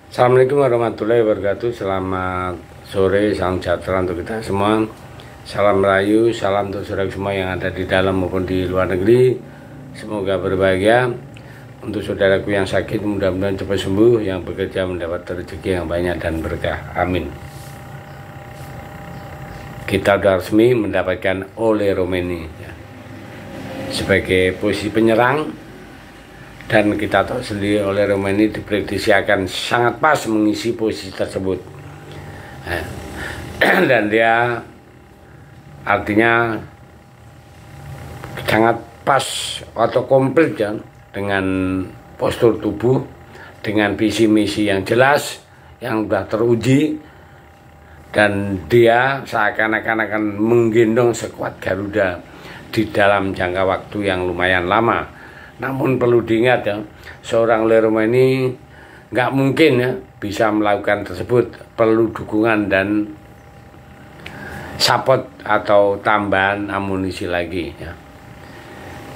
Assalamualaikum warahmatullahi wabarakatuh. Selamat sore, salam sejahtera untuk kita semua. Salam Melayu, salam untuk saudara semua yang ada di dalam maupun di luar negeri. Semoga berbahagia. Untuk saudaraku yang sakit, mudah-mudahan cepat sembuh. Yang bekerja mendapat rezeki yang banyak dan berkah. Amin. Kita sudah resmi mendapatkan Ole Romeni ya, sebagai posisi penyerang. Dan kita tahu sendiri Ole Romeni diprediksi akan sangat pas mengisi posisi tersebut. Dan dia artinya sangat pas atau komplit ya, dengan postur tubuh, dengan visi misi yang jelas, yang sudah teruji, dan dia seakan-akan akan menggendong skuad Garuda di dalam jangka waktu yang lumayan lama. Namun perlu diingat ya, seorang Ole Romeni nggak mungkin ya bisa melakukan tersebut, perlu dukungan dan support atau tambahan amunisi lagi ya.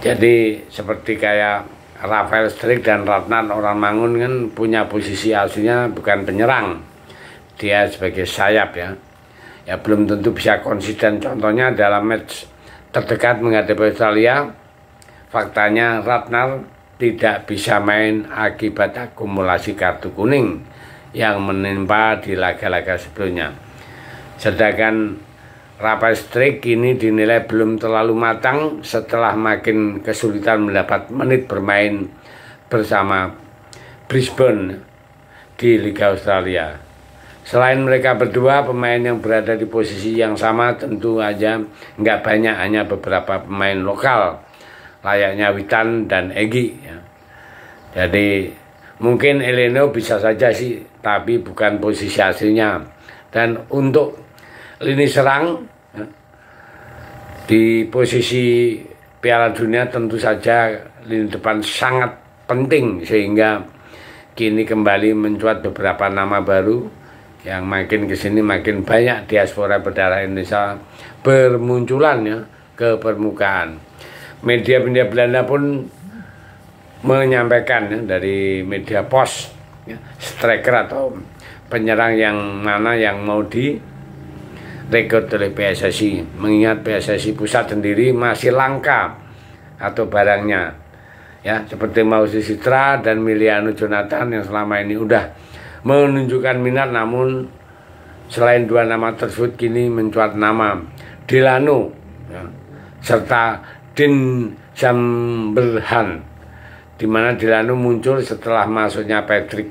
Jadi seperti kayak Rafael Struijk dan Ratnan orang Mangun kan punya posisi aslinya bukan penyerang, dia sebagai sayap ya. Ya belum tentu bisa konsisten. Contohnya dalam match terdekat menghadapi Australia, faktanya Ratnar tidak bisa main akibat akumulasi kartu kuning yang menimpa di laga-laga sebelumnya. Sedangkan Rafael Struijk ini dinilai belum terlalu matang setelah makin kesulitan mendapat menit bermain bersama Brisbane di Liga Australia. Selain mereka berdua, pemain yang berada di posisi yang sama tentu aja nggak banyak, hanya beberapa pemain lokal layaknya Witan dan Egy ya. Jadi mungkin Eleno bisa saja sih, tapi bukan posisi aslinya. Dan untuk lini serang ya, di posisi Piala Dunia tentu saja lini depan sangat penting, sehingga kini kembali mencuat beberapa nama baru yang makin kesini makin banyak diaspora berdarah Indonesia bermunculan ya ke permukaan. Media Belanda pun menyampaikan ya, dari media pos ya, striker atau penyerang yang mana yang mau direkrut oleh PSSI, mengingat PSSI pusat sendiri masih langka atau barangnya ya, seperti Mausi Citra dan Miliano Jonathan yang selama ini udah menunjukkan minat. Namun selain dua nama tersebut kini mencuat nama Delano ya, serta Dean Zamberhan, di mana Delano muncul setelah masuknya Patrick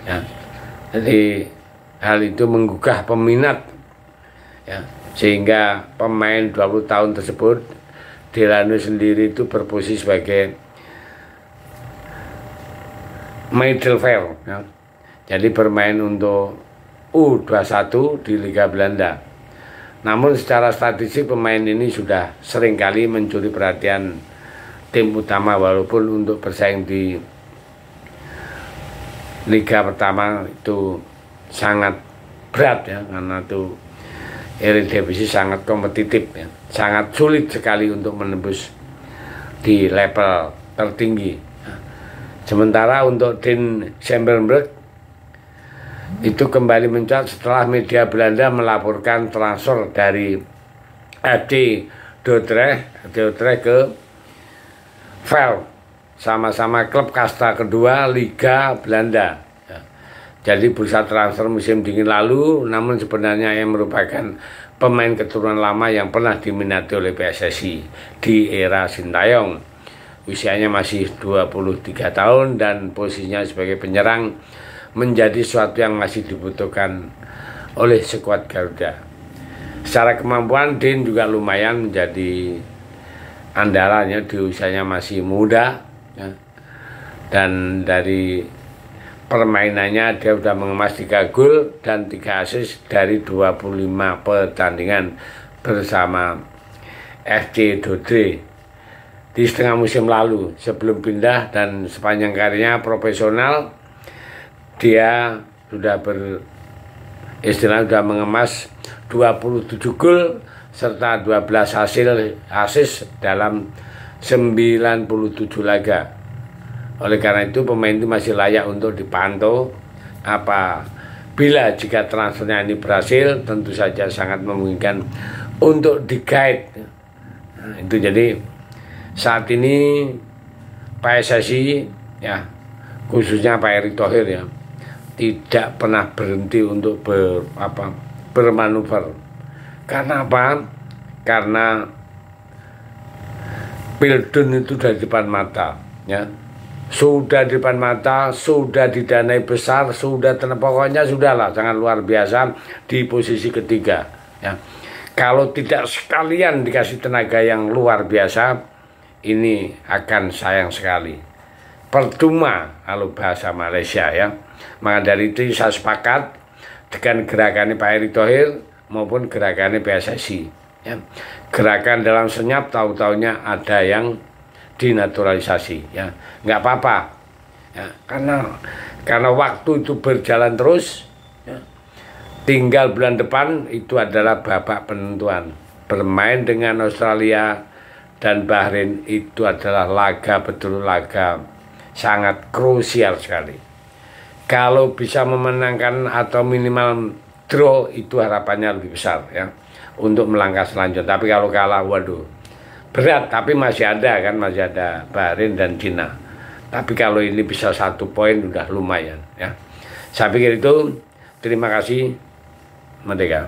ya. Jadi hal itu menggugah peminat ya, sehingga pemain 20 tahun tersebut, Delano sendiri itu berposisi sebagai midfielder ya. Jadi bermain untuk U21 di Liga Belanda. Namun secara statistik pemain ini sudah seringkali mencuri perhatian tim utama, walaupun untuk bersaing di Liga pertama itu sangat berat ya, karena itu Eredivisie sangat kompetitif ya, sangat sulit sekali untuk menembus di level tertinggi. Sementara untuk Dean Zamberhan itu kembali mencuat setelah media Belanda melaporkan transfer dari FC Dordrecht ke Vel, sama-sama klub kasta kedua Liga Belanda ya. Jadi bursa transfer musim dingin lalu, namun sebenarnya yang merupakan pemain keturunan lama yang pernah diminati oleh PSSI di era Sintayong. Usianya masih 23 tahun dan posisinya sebagai penyerang menjadi sesuatu yang masih dibutuhkan oleh skuad Garuda. Secara kemampuan Dean juga lumayan menjadi andalannya di usianya masih muda ya. Dan dari permainannya dia sudah mengemas 3 gol dan 3 assist dari 25 pertandingan bersama FC Dordrecht di setengah musim lalu. Sebelum pindah dan sepanjang karirnya profesional, dia sudah sudah mengemas 27 gol serta 12 assist dalam 97 laga. Oleh karena itu pemain itu masih layak untuk dipantau bila jika transfernya ini berhasil, tentu saja sangat memungkinkan untuk di-guide. Nah, itu jadi saat ini PSSI ya, khususnya Pak Erick Thohir ya, tidak pernah berhenti untuk bermanuver. Karena apa? Karena Pildun itu dari depan mata ya. Sudah di depan mata, sudah didanai besar, sudah pokoknya sudahlah, sangat luar biasa di posisi ketiga ya. Kalau tidak sekalian dikasih tenaga yang luar biasa, ini akan sayang sekali, percuma kalau bahasa Malaysia ya. Maka dari itu saya sepakat dengan gerakannya Pak Erick Thohir maupun gerakannya PSSI ya. Gerakan dalam senyap tahu-taunya ada yang dinaturalisasi ya, nggak apa-apa ya, karena waktu itu berjalan terus ya. Tinggal bulan depan itu adalah babak penentuan. Bermain dengan Australia dan Bahrain itu adalah laga, betul laga sangat krusial sekali. Kalau bisa memenangkan atau minimal draw, itu harapannya lebih besar ya untuk melangkah selanjutnya. Tapi kalau kalah, waduh, berat. Tapi masih ada kan, masih ada Bahrain dan Cina. Tapi kalau ini bisa 1 poin udah lumayan ya. Saya pikir itu. Terima kasih. Merdeka.